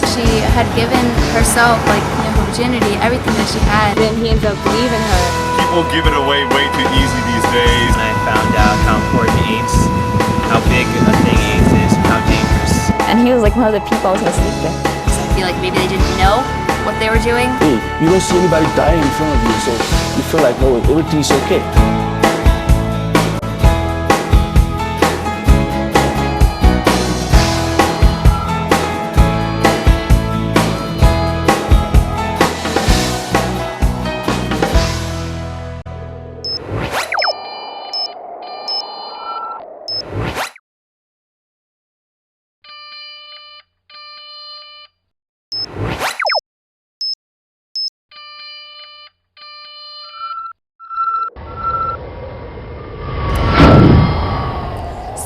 She had given herself, like, her virginity, everything that she had. Then he ends up leaving her. People give it away way too easy these days. And I found out how important AIDS, how big a thing AIDS is, how dangerous. And he was like one of the people I was gonna sleep with. So I feel like maybe they didn't know what they were doing. Hey, you don't see anybody dying in front of you, so you feel like, oh, everything's okay.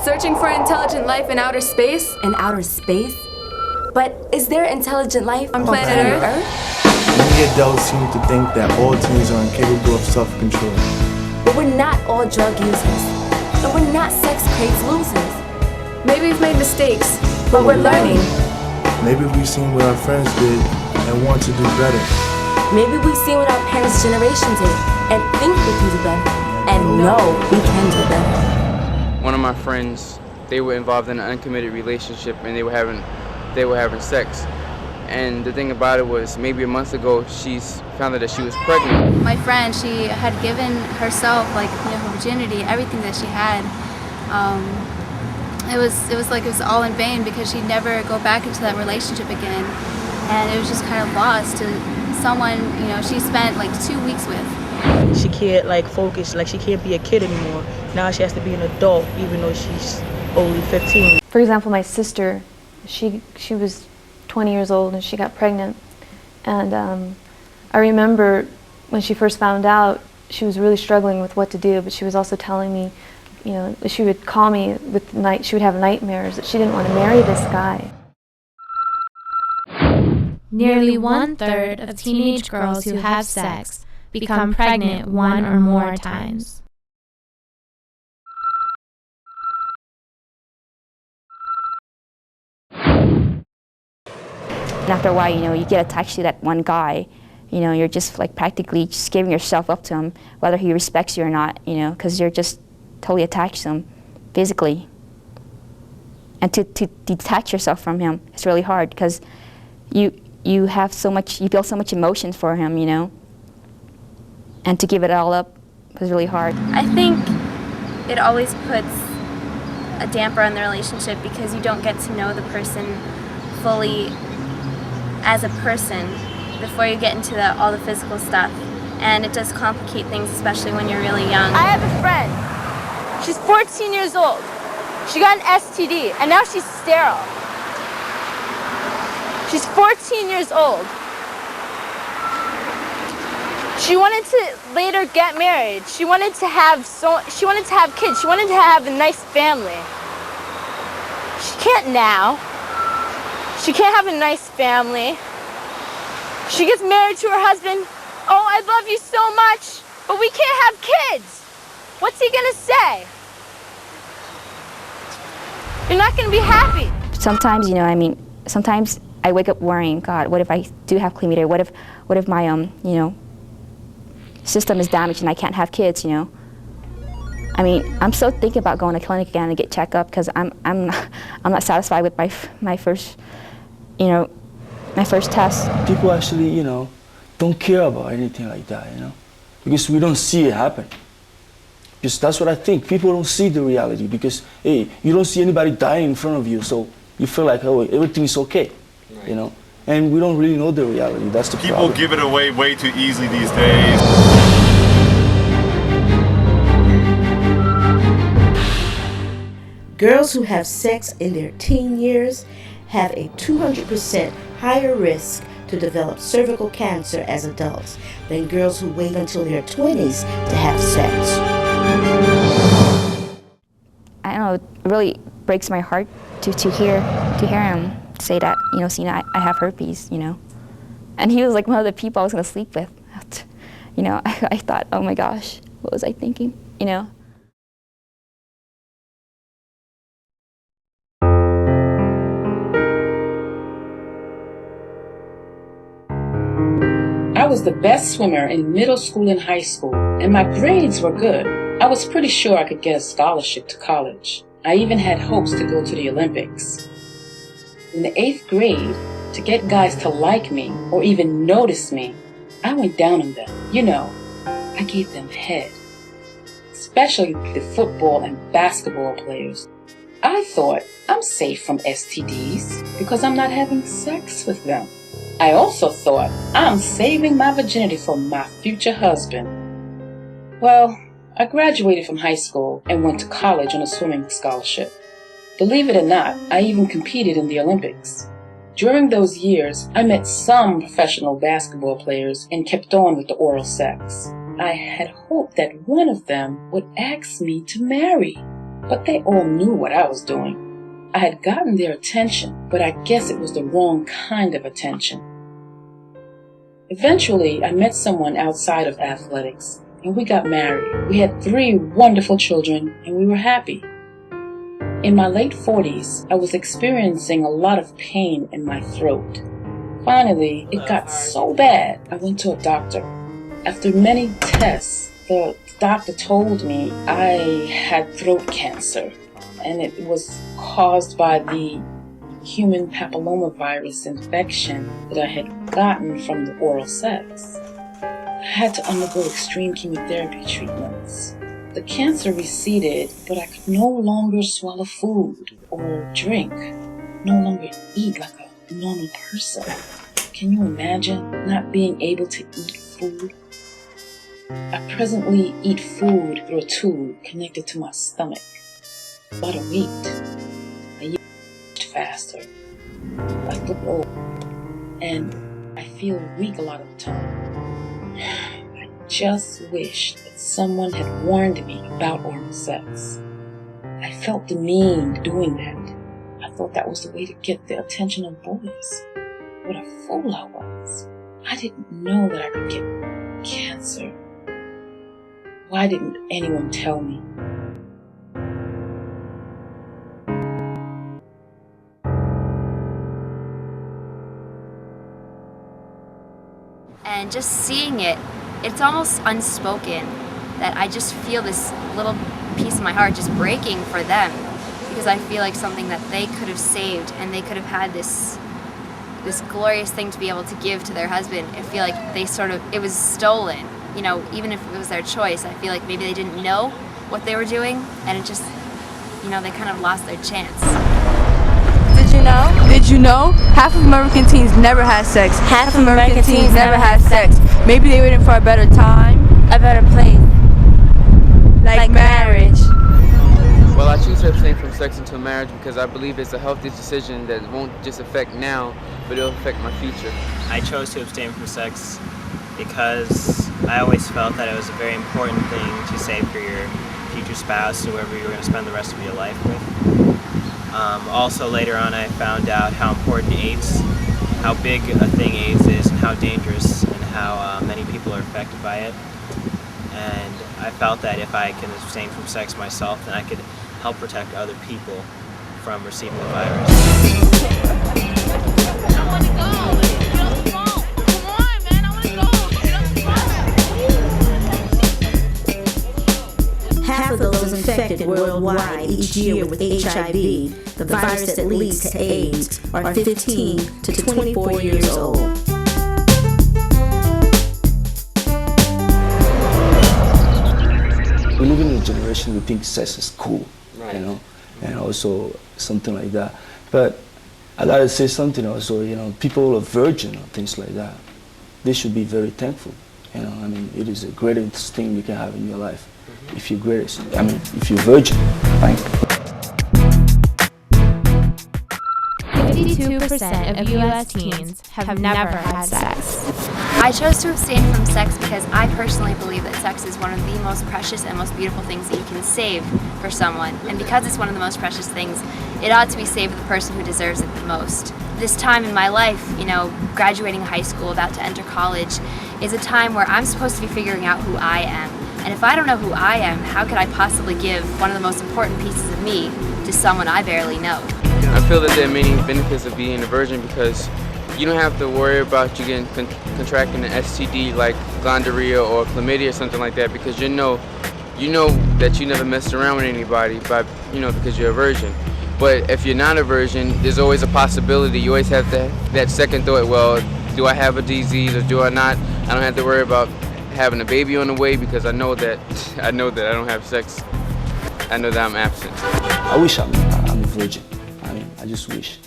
Searching for intelligent life in outer space? In outer space? But is there intelligent life on planet Earth? Many adults seem to think that all teens are incapable of self-control. But we're not all drug users. And we're not sex crazed losers. Maybe we've made mistakes, but we're learning. Maybe we've seen what our friends did and want to do better. Maybe we've seen what our parents' generation did and think we can do better. And know we can do better. One of my friends, they were involved in an uncommitted relationship and they were having sex. And the thing about it was, maybe a month ago, she found out that she was pregnant. My friend, she had given herself, like, her virginity, everything that she had. It was like it was all in vain because she'd never go back into that relationship again. And it was just kind of lost to someone, she spent like 2 weeks with. She can't focus, she can't be a kid anymore. Now she has to be an adult even though she's only 15. For example, my sister, she was 20 years old and she got pregnant. And I remember when she first found out, she was really struggling with what to do, but she was also telling me, she would call me she would have nightmares that she didn't want to marry this guy. Nearly 1/3 of teenage girls who have sex become pregnant 1 or more times. And after a while, you get attached to that one guy. You're just practically just giving yourself up to him, whether he respects you or not, because you're just totally attached to him physically. And to detach yourself from him, it's really hard because you feel so much emotion for him, and to give it all up was really hard. I think it always puts a damper on the relationship because you don't get to know the person fully as a person before you get into all the physical stuff. And it does complicate things, especially when you're really young. I have a friend. She's 14 years old. She got an STD, and now she's sterile. She's 14 years old. She wanted to later get married. She wanted to have kids. She wanted to have a nice family. She can't now. She can't have a nice family. She gets married to her husband. Oh, I love you so much, but we can't have kids. What's he gonna say? You're not gonna be happy. Sometimes, sometimes I wake up worrying, God, what if I do have chlamydia? What if my, system is damaged and I can't have kids, I'm still thinking about going to clinic again and get checked up because I'm not satisfied with my first, my first test. People actually, don't care about anything like that, because we don't see it happen. Because that's what I think. People don't see the reality because, hey, you don't see anybody dying in front of you, so you feel like, oh, everything's okay, Right. And we don't really know the reality. That's the problem. People give it away way too easily these days. Girls who have sex in their teen years have a 200% higher risk to develop cervical cancer as adults than girls who wait until their 20s to have sex. I don't know, it really breaks my heart to hear him say that, Sina, I have herpes, And he was like one of the people I was going to sleep with. I thought, oh my gosh, what was I thinking, was the best swimmer in middle school and high school, and my grades were good. I was pretty sure I could get a scholarship to college. I even had hopes to go to the Olympics. In the 8th grade, to get guys to like me or even notice me, I went down on them. You know, I gave them head. Especially the football and basketball players. I thought I'm safe from STDs because I'm not having sex with them. I also thought I'm saving my virginity for my future husband. Well, I graduated from high school and went to college on a swimming scholarship. Believe it or not, I even competed in the Olympics. During those years, I met some professional basketball players and kept on with the oral sex. I had hoped that one of them would ask me to marry, but they all knew what I was doing. I had gotten their attention, but I guess it was the wrong kind of attention. Eventually, I met someone outside of athletics, and we got married. We had 3 wonderful children, and we were happy. In my late 40s, I was experiencing a lot of pain in my throat. Finally, it got so bad, I went to a doctor. After many tests, the doctor told me I had throat cancer, and it was caused by the human papillomavirus infection that I had gotten from the oral sex. I had to undergo extreme chemotherapy treatments. The cancer receded, but I could no longer swallow food or drink, no longer eat like a normal person. Can you imagine not being able to eat food? I presently eat food through a tube connected to my stomach. But a wheat. I eat faster. I look old. And I feel weak a lot of the time. I just wish that someone had warned me about oral sex. I felt demeaned doing that. I thought that was the way to get the attention of boys. What a fool I was. I didn't know that I could get cancer. Why didn't anyone tell me? And just seeing it, it's almost unspoken that I just feel this little piece of my heart just breaking for them, because I feel like something that they could have saved and they could have had this glorious thing to be able to give to their husband. I feel like it was stolen. You know, even if it was their choice, I feel like maybe they didn't know what they were doing, and it just, they kind of lost their chance. Did you know? Half of American teens never had sex. Half of American teens never had sex. Maybe they waited for a better time, a better place, like marriage. Well, I choose to abstain from sex until marriage because I believe it's a healthy decision that won't just affect now, but it'll affect my future. I chose to abstain from sex because I always felt that it was a very important thing to say for your future spouse, whoever you're going to spend the rest of your life with. Also later on I found out how important AIDS, how big a thing AIDS is, and how dangerous, and how many people are affected by it. And I felt that if I can abstain from sex myself, then I could help protect other people from receiving the virus. I want to go. Half of those infected worldwide each year with HIV, the virus that leads to AIDS, are 15 to 24 years old. We live in a generation we think sex is cool, and also something like that. But I gotta say something also, people are virgin or things like that. They should be very thankful. It is the greatest thing you can have in your life. If you're if you're virgin, right? 52% of U.S. teens have never had sex. I chose to abstain from sex because I personally believe that sex is one of the most precious and most beautiful things that you can save for someone. And because it's one of the most precious things, it ought to be saved for the person who deserves it the most. This time in my life, graduating high school, about to enter college, is a time where I'm supposed to be figuring out who I am. And if I don't know who I am, how could I possibly give one of the most important pieces of me to someone I barely know? I feel that there are many benefits of being a virgin because you don't have to worry about you getting contracting an STD like gonorrhea or chlamydia or something like that, because you know that you never messed around with anybody because you're a virgin. But if you're not a virgin, there's always a possibility. You always have that second thought, well, do I have a disease or do I not? I don't have to worry about having a baby on the way because I know that I don't have sex. I know that I'm absent. I wish I'm a virgin. I just wish.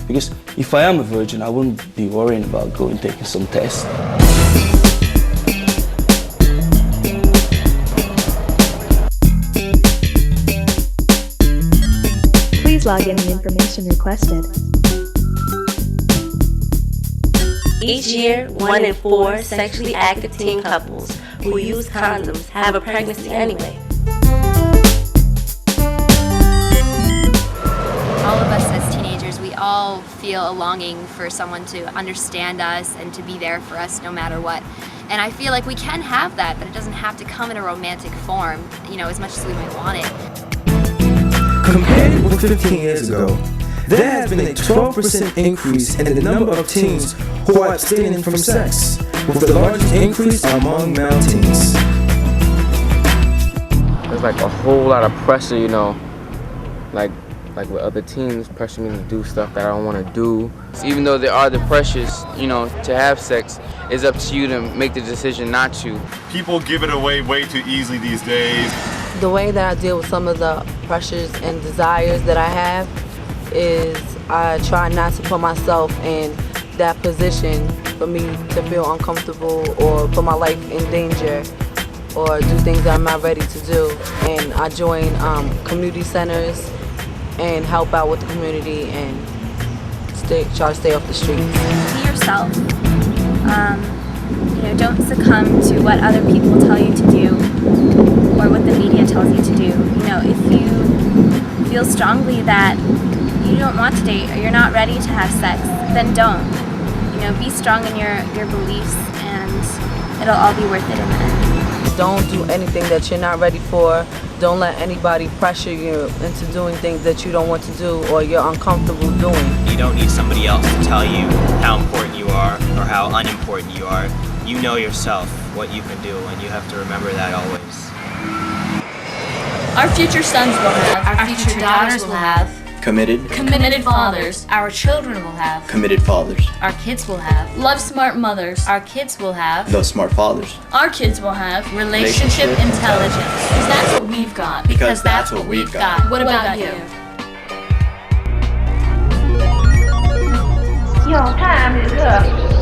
Because if I am a virgin, I wouldn't be worrying about going taking some tests. Please log in the information requested. Each year, 1 in 4 sexually active teen couples who use condoms have a pregnancy anyway. All of us as teenagers, we all feel a longing for someone to understand us and to be there for us no matter what. And I feel like we can have that, but it doesn't have to come in a romantic form, as much as we might want it. Compared with 15 years ago, there has been a 12% increase in the number of teens who are abstaining from sex, with the largest increase among male teens. There's like a whole lot of pressure, like with other teens pressure me to do stuff that I don't want to do. So even though there are the pressures, to have sex, it's up to you to make the decision not to. People give it away way too easily these days. The way that I deal with some of the pressures and desires that I have is I try not to put myself in that position for me to feel uncomfortable or put my life in danger or do things that I'm not ready to do. And I join community centers and help out with the community and try to stay off the streets. Be yourself. Don't succumb to what other people tell you to do or what the media tells you to do. If you feel strongly that you don't want to date or you're not ready to have sex, then don't. Be strong in your beliefs and it'll all be worth it in the end. Don't do anything that you're not ready for. Don't let anybody pressure you into doing things that you don't want to do or you're uncomfortable doing. You don't need somebody else to tell you how important you are or how unimportant you are. You know yourself what you can do, and you have to remember that always. Our future sons will have, our future daughters will have committed fathers. Our children will have committed fathers. Our kids will have love smart mothers. Our kids will have those smart fathers. Our kids will have relationship intelligence. Because that's what we've got. Because that's what we've got. What about you? Your time is up.